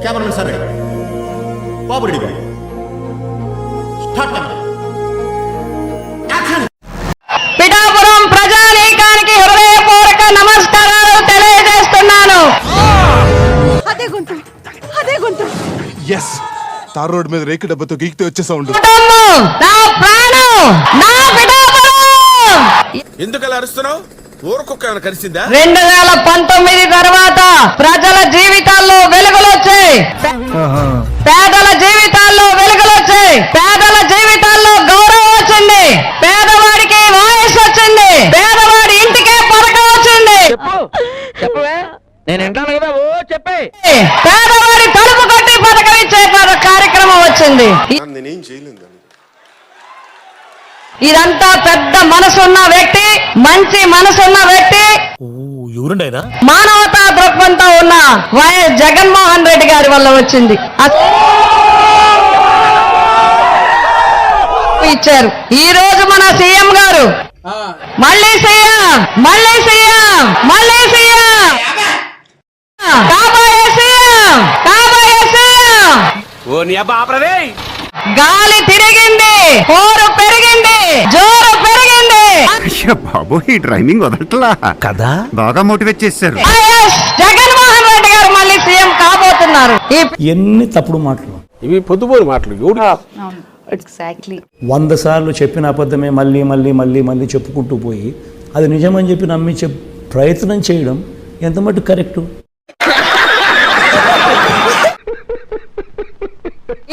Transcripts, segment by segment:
Cameraman sir ready बाबू ready भाई start camera action Pithapuram ప్రజానీకానికి హృదయపూర్వక నమస్కారాలు తెలియజేస్తున్నాను. అదే గుంట ఎస్ తార్ రోడ్ మీద రేకు డబ్బతో గీకితే వచ్చే సౌండ్. నా ప్రాణం నా పిఠాపురం. ఎందుకలా అరుస్తున్నావు? ఊరకొక్క కలిసిందా? 2019 తర్వాత ప్రజల జీవితాల్లో వెలుగులొచ్చాయి, పేదల జీవితాల్లో వెలుగులొచ్చాయి, పేదల జీవితాల్లో గౌరవం వచ్చింది, పేదవాడికి వాయిస్ వచ్చింది, పేదవాడి ఇంటికే పథకం వచ్చింది. పేదవాడి తలుపు కొట్టి పథకం ఇచ్చే కార్యక్రమం వచ్చింది. ఇదంతా పెద్ద మనసున్న వ్యక్తి, మంచి మనసున్న వ్యక్తి, మానవతా దృక్పథంతో ఉన్న వైఎస్ జగన్మోహన్ రెడ్డి గారి వల్ల వచ్చింది. ఇచ్చారు. ఈ రోజు మన సీఎం గారు మళ్ళీ సీఎం కాబోయే సీఎం. గాలి తిరిగింది, పోరు పెరిగింది, జోరు పెరిగింది. బాబు ఈ డ్రైవింగ్ వదలట్లా కదా, బాగా మోటివేట్ చేశారు. జగన్మోహన్ రెడ్డి గారు మళ్ళీ సీఎం కాబోతున్నారు. ఎన్ని తప్పుడు మాటలు ఇవి పొద్దుపోరు మాటలు. ఎగ్జాక్ట్లీ 100 సార్లు చెప్పిన అబద్ధమే మళ్ళీ మళ్ళీ మళ్ళీ మళ్ళీ చెప్పుకుంటూ పోయి అది నిజమని చెప్పి నమ్మించే ప్రయత్నం చేయడం ఎంత మటు కరెక్టు?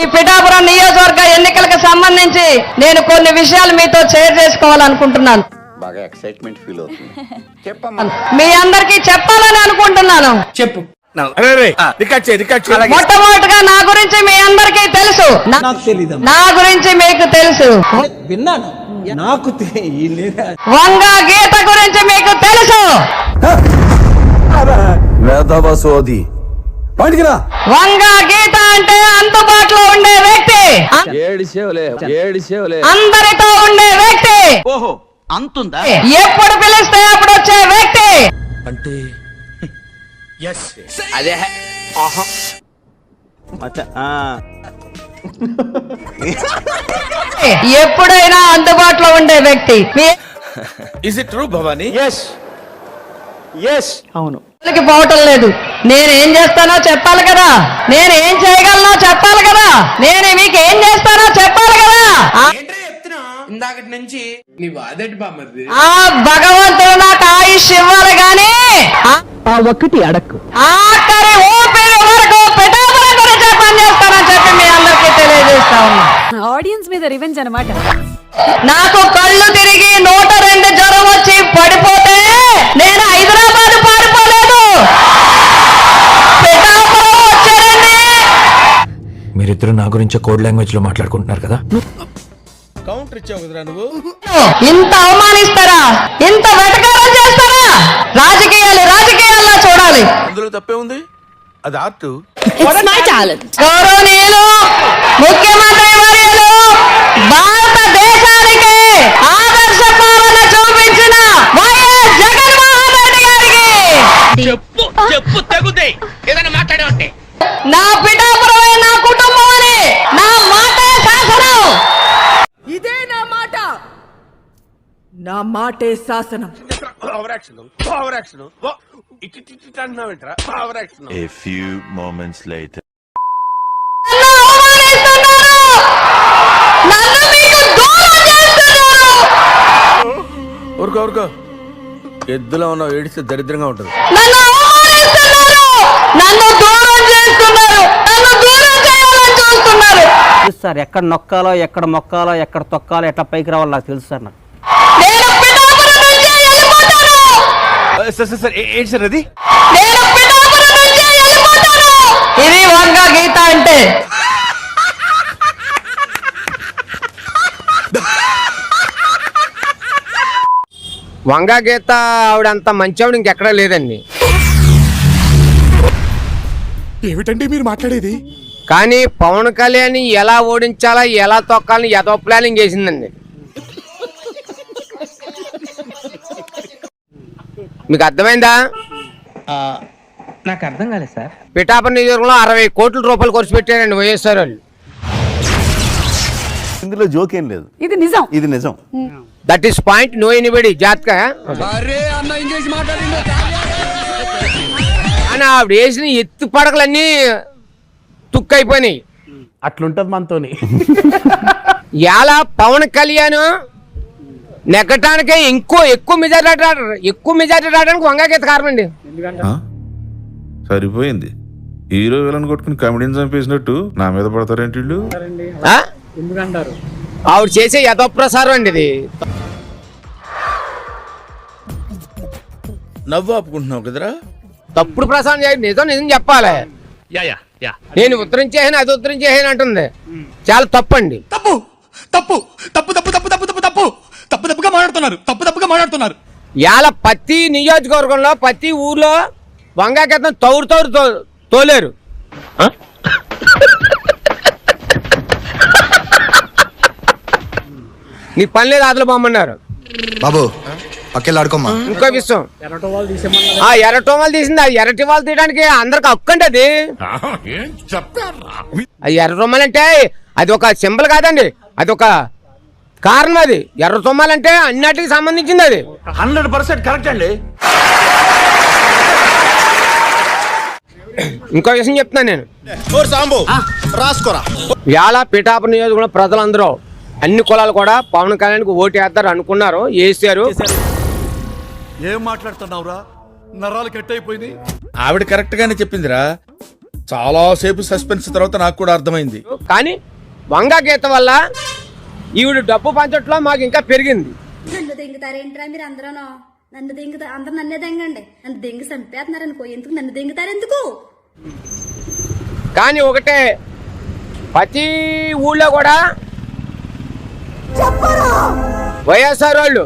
ఈ పిఠాపురం నియోజకవర్గ ఎన్నికలకు సంబంధించి నేను కొన్ని విషయాలు మీతో షేర్ చేసుకోవాలనుకుంటున్నాను. బాగా ఎక్సైట్మెంట్ ఫీల్ అవుతుంది. మీ అందరికీ చెప్పాలని అనుకుంటున్నాను. చెప్పు. మొట్టమొదటిగా నా గురించి మీ అందరికీ తెలుసు, నా గురించి మీకు తెలుసు. విన్నాను, నాకు వంగ గీత గురించి మీకు తెలుసు. వంగ గీత అంటే అందుబాటులో ఉండే వ్యక్తి, అందరితో ఉండే వ్యక్తి, ఓహో అంతుందా, ఎప్పుడు పిలిస్తే అప్పుడు వచ్చే వ్యక్తి. అంటే అదే ఎప్పుడైనా అందుబాటులో ఉండే వ్యక్తి. Is it true Bhavani? అవును. పోవటం లేదు. నేను ఏం చేస్తానో చెప్పాలి కదా, నేను ఏం చేయగలనో చెప్పాలి కదా, నేను మీకు ఏం చేస్తానో చెప్పాలి కదా. ఇందాకటి నుంచి నీ వాదటి బామ్మది. ఆ భగవంతుడు నాకు ఆయుష్ ఇవ్వాలి గాని ఆ ఒక్కటి అడక్కు. ఆఖరి ఊపిరి వరకు పిఠాపురం గురించి పనిచేస్తానని చెప్పి మీ అందరికీ తెలియజేస్తా ఉన్నా. ఆడియన్స్ మీద రివెంజ్ అన్నమాట. నాకు కళ్ళు తిరిగి 102 జ్వరం వచ్చి పడిపోతే నేను హైదరాబాద్ పారిపోలేదు, పిఠాపురం వచ్చానండి. మీరిద్దరు నా గురించి కోడ్ లాంగ్వేజ్ లో మాట్లాడుకుంటున్నారు కదా. కౌంటర్ ఇచ్చావు కదరా నువ్వు. ఇంత అవమానిస్తారా, ఇంత వెటకారం చేస్తారా? రాజకీయాల్లో చూడాలి. అందులో తప్పే ఉంది, అది ఆర్ట్. గౌరవనీయులు ముఖ్యమంత్రి వర్యులు భారతదేశానికి ఆదర్శ పాలన చూపించిన వైఎస్ జగన్మోహన్ రెడ్డి గారికి చెప్పు తగుదే ఏదైనా మాట్లాడే ఉంటే. నా పిఠాపురమే నా కుటుంబం అని నా మాటే శాసనం. ఇదే నా మాట, నా మాటే శాసనం. A few moments later. నన్ను అవమానిస్తున్నారు, నన్ను మీకు దూరం చేస్తున్నారు. ఊరుకో ఎద్దులో ఉన్న ఏడిస్తే దరిద్రంగా ఉంటుంది. నన్ను అవమానిస్తున్నారు, నన్ను దూరం చేస్తున్నారు, నన్ను దూరం చేయాలని చూస్తున్నారు. సార్ ఎక్కడ నొక్కాలో, ఎక్కడ మొక్కాలో, ఎక్కడ తొక్కాలో, ఎట్లా పైకి రావాలో నాకు తెలుసు సార్. నాకు నేను పిఠాపురం నుంచి వెళ్ళిపోతాను. ఏంటి సార్ అది? నేను పిఠాపురం నుంచి వెళ్ళిపోతాను. ఇది వంగ గీత అంటే. వంగా గీత ఆవిడంత మంచివాడు ఇంకెక్కడా లేదండి. ఏమిటండి మీరు మాట్లాడేది? కానీ పవన్ కళ్యాణ్ ఎలా ఓడించాలా, ఎలా తొక్కాలని ఏదో ప్లానింగ్ చేసిందండి. మీకు అర్థమైందా? నాకు అర్థం కాలేదు సార్. పిఠాపురం నియోజకవర్గంలో 60 కోట్ల రూపాయలు ఖర్చు పెట్టారండి వైఎస్ఆర్ వాళ్ళు. ఇందులో జోకేం లేదు, ఇది నిజం. ఇది నిజం. That is point, no anybody. జాగ్రత్తగా కానీ ఆవిడ వేసిన ఎత్తు పడకలన్నీ తుక్కైపోయినాయి. అట్లుంటది మనతోని. ఇలా పవన్ కళ్యాణ్ నెగ్గటానికే ఎక్కువ మెజారిటీ రావడానికి వంగాగీత కారణం అండి. సరిపోయింది. హీరో విలన్ కొట్టుకుని కమెడీని చంపేసినట్టు నా మీద పడతారేంటి వీళ్ళు? ఆ? ఆవిడ చేసే యథోప్రసారం అండి ఇది. నవ్వు ఆపుకుంటున్నావు కదరా. తప్పుడు ప్రసారం చేయ నిజం చెప్పాలి. నేను ఉత్తరించేసాను, అది ఉత్తరించేసాను అంటుంది. చాలా తప్పండి. తప్పుగా మాట్లాడుతున్నారు. ఇవాళ ప్రతి నియోజకవర్గంలో ప్రతి ఊర్లో వంగాకెత్తం తౌరు తోలేరు. నీ పని లేదు ఆటలు బాగుమన్నారు బాబు పక్కెళ్ళి ఆడుకోమ్మా. ఇంకో విషయం, ఆ ఎర్రటోమాలు తీసింది. ఆ ఎర్రటివాళ్ళు తీయడానికి అందరికి హక్కు అండి. అది ఎర్ర రొమ్మలు అంటే అది ఒక సింబల్ కాదండి, అది ఒక కారణం. అది ఎర్ర రొమ్మాలంటే అన్నిటికి సంబంధించింది. అది 100% కరెక్ట్ అండి. ఇంకో విషయం చెప్తున్నాను నేను. రాసుకోరా. ఇవాళ పిఠాపురం నియోజకవర్గంలో ప్రజలందరూ అన్ని కులాలు కూడా పవన్ కళ్యాణ్కి ఓటు వేస్తారు అనుకున్నారు, వేసారు. ఏం మాట్లాడుతున్నావురా? నరాలు కట్ అయిపోయింది. ఆవిడ కరెక్ట్ గానే చెప్పిందిరా. చాలా సేపు సస్పెన్స్ తర్వాత నాకు కూడా అర్థమైంది. కానీ వంగాగీత వల్ల ఈవిడ డబ్బు పంచట్లో మాకు ఇంకా పెరిగింది. నన్ను దెంగుతారేంట్రా మీరు అందరూ? నన్ను దెంగుతారు, అందరు నన్నే దెంగండి. నన్ను దెంగి చంపేస్తున్నారు అనుకో. ఎందుకు నన్ను దెంగుతారు? ఎందుకు? కానీ ఒకటే, ప్రతి ఊళ్ళో కూడా వైఎస్ఆర్ వాళ్ళు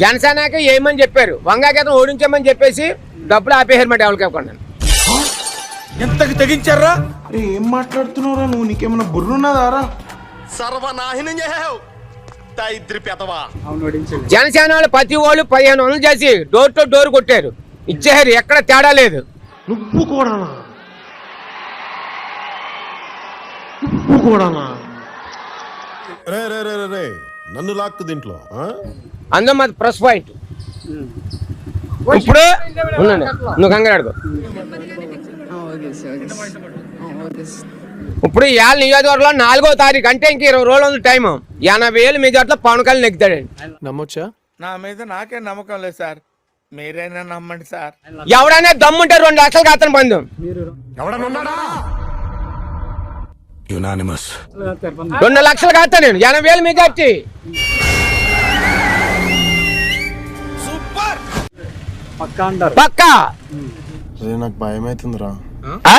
జనసేనకి ఏమని చెప్పారు, వంగాగీతం ఓడించామని చెప్పేసి డబ్బులు ఆపేసారు మాట ఎవరికి ఇవ్వకుండా. ఎంతకి తెగించారా? ఏం మాట్లాడుతున్నావురా నువ్వు? నీకేమైనా బుర్రున్నదారా? సర్వనాశనం చేసావు దరిద్రి పెదవా. జనసేన వాళ్ళు ప్రతి వాళ్ళు 1500 చేసి డోర్ టు డోర్ కొట్టారు, ఇచ్చేసారు. ఎక్కడ తేడా లేదు. నువ్వు కూడా నన్ను లాక్కు దీంట్లో. అందులో మాది ప్లస్ పాయింట్. ఇప్పుడు ఉండండి, నువ్వు కంగారు అడుగు. ఇప్పుడు ఇవాళ నియోజకవర్గంలో 4వ తారీఖు అంటే ఇంక 20 రోజులు ఉంది టైం. 80,000 మెజార్టీలో పవన్ కళ్యాణ్ నెగ్గుతాడండి. నమ్మొచ్చా? నా మీద నాకే నమ్మకం లేదు సార్, మీరైనా నమ్మండి సార్. ఎవడైనా దమ్ముంటే 2 లక్షలు కాతను పందెం. 2 లక్షలు కాస్తా నేను. 80,000 మెజార్టీ. పక్కా. నాకు భయం అవుతుందిరా. ఆ?